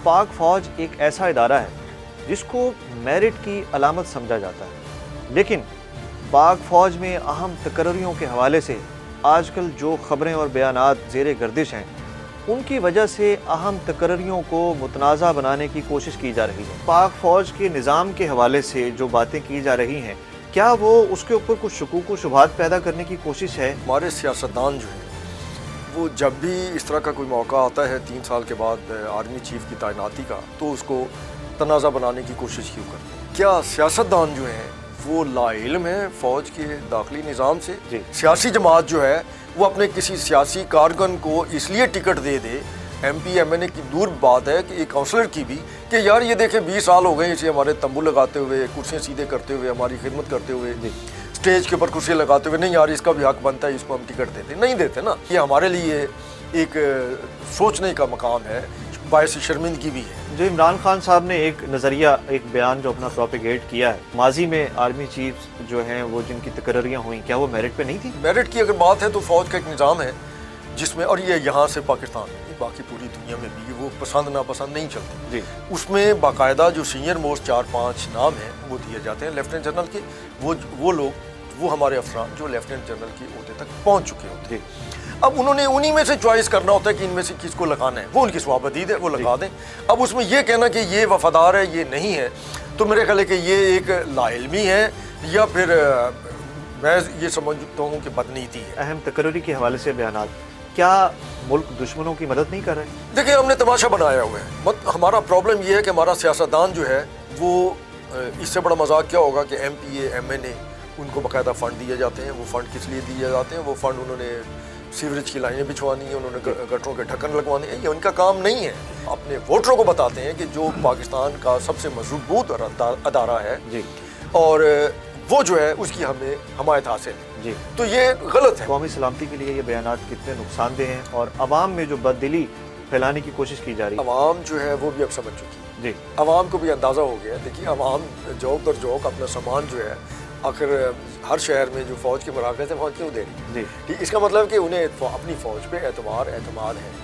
پاک فوج ایک ایسا ادارہ ہے جس کو میرٹ کی علامت سمجھا جاتا ہے، لیکن پاک فوج میں اہم تقرریوں کے حوالے سے آج کل جو خبریں اور بیانات زیر گردش ہیں ان کی وجہ سے اہم تقرریوں کو متنازع بنانے کی کوشش کی جا رہی ہے۔ پاک فوج کے نظام کے حوالے سے جو باتیں کی جا رہی ہیں، کیا وہ اس کے اوپر کچھ شکوک و شبہات پیدا کرنے کی کوشش ہے؟ ہمارے سیاستدان جو ہیں وہ جب بھی اس طرح کا کوئی موقع آتا ہے 3 سال کے بعد آرمی چیف کی تعیناتی کا، تو اس کو تنازع بنانے کی کوشش کیوں کرتے ہیں؟ کیا سیاستدان جو ہیں وہ لا علم ہے فوج کے داخلی نظام سے؟ سیاسی جماعت جو ہے وہ اپنے کسی سیاسی کارکن کو اس لیے ٹکٹ دے دے، ایم پی ایم این اے کی دور بات ہے کہ ایک کونسلر کی بھی، کہ یار یہ دیکھیں 20 سال ہو گئے اسے ہمارے تمبو لگاتے ہوئے، کرسیاں سیدھے کرتے ہوئے، ہماری خدمت کرتے ہوئے، اسٹیج کے اوپر کرسیاں لگاتے ہوئے، نہیں یار اس کا بھی حق بنتا ہے، اس کو ہم ٹکٹ دیتے نہیں دیتے نا۔ یہ ہمارے لیے ایک سوچنے کا مقام ہے، باعث شرمندگی بھی ہے۔ جو عمران خان صاحب نے ایک نظریہ، ایک بیان جو اپنا پروپیگیٹ کیا ہے، ماضی میں آرمی چیفز جو ہیں وہ جن کی تقرریاں ہوئیں، کیا وہ میرٹ پہ نہیں تھی؟ میرٹ کی اگر بات ہے تو فوج کا ایک نظام ہے جس میں، اور یہ یہاں سے پاکستان میں، باقی پوری دنیا میں بھی وہ پسند ناپسند نہیں چلتی، اس میں باقاعدہ جو سینئر موسٹ 4-5 نام ہیں وہ دیے جاتے ہیں لیفٹیننٹ جنرل کے، وہ لوگ، وہ ہمارے افسران جو لیفٹیننٹ جنرل کے عہدے تک پہنچ چکے ہوتے ہیں۔ اب انہوں نے انہی میں سے چوائس کرنا ہوتا ہے کہ ان میں سے کس کو لگانا ہے، وہ ان کی سوابدید ہے، وہ لگا دیں۔ اب اس میں یہ کہنا کہ یہ وفادار ہے، یہ نہیں ہے، تو میرے خیال ہے کہ یہ ایک لا علمی ہے، یا پھر میں یہ سمجھتا ہوں کہ بدنیتی ہے۔ اہم تقرری کے حوالے سے بیانات، کیا ملک دشمنوں کی مدد نہیں کر رہے؟ دیکھیں ہم نے تماشا بنایا ہوا ہے، ہمارا پرابلم یہ ہے کہ ہمارا سیاستدان جو ہے وہ، اس سے بڑا مذاق کیا ہوگا کہ M P A M N A ان کو باقاعدہ فنڈ دیے جاتے ہیں۔ وہ فنڈ کس لیے دیے جاتے ہیں؟ وہ فنڈ انہوں نے سیوریج کی لائنیں بچھوانی ہیں، انہوں نے گٹروں کے ڈھکن لگوانے ہیں، یہ ان کا کام نہیں ہے۔ اپنے ووٹروں کو بتاتے ہیں کہ جو پاکستان کا سب سے مضبوط ادارہ ہے اور وہ جو ہے اس کی ہمیں حمایت حاصل ہے، تو یہ غلط ہے۔ قومی سلامتی کے لیے یہ بیانات کتنے نقصان دہ ہیں، اور عوام میں جو بددلی پھیلانے کی کوشش کی جا رہی ہے؟ عوام جو ہے وہ بھی اب سمجھ چکی ہے، عوام کو بھی اندازہ ہو گیا ہے۔ دیکھیے عوام جوک در جوک اپنا سامان جو ہے، آخر ہر شہر میں جو فوج کے مراکز ہیں وہاں کیوں دے رہی ہے؟ اس کا مطلب کہ انہیں اپنی فوج پہ اعتماد ہے۔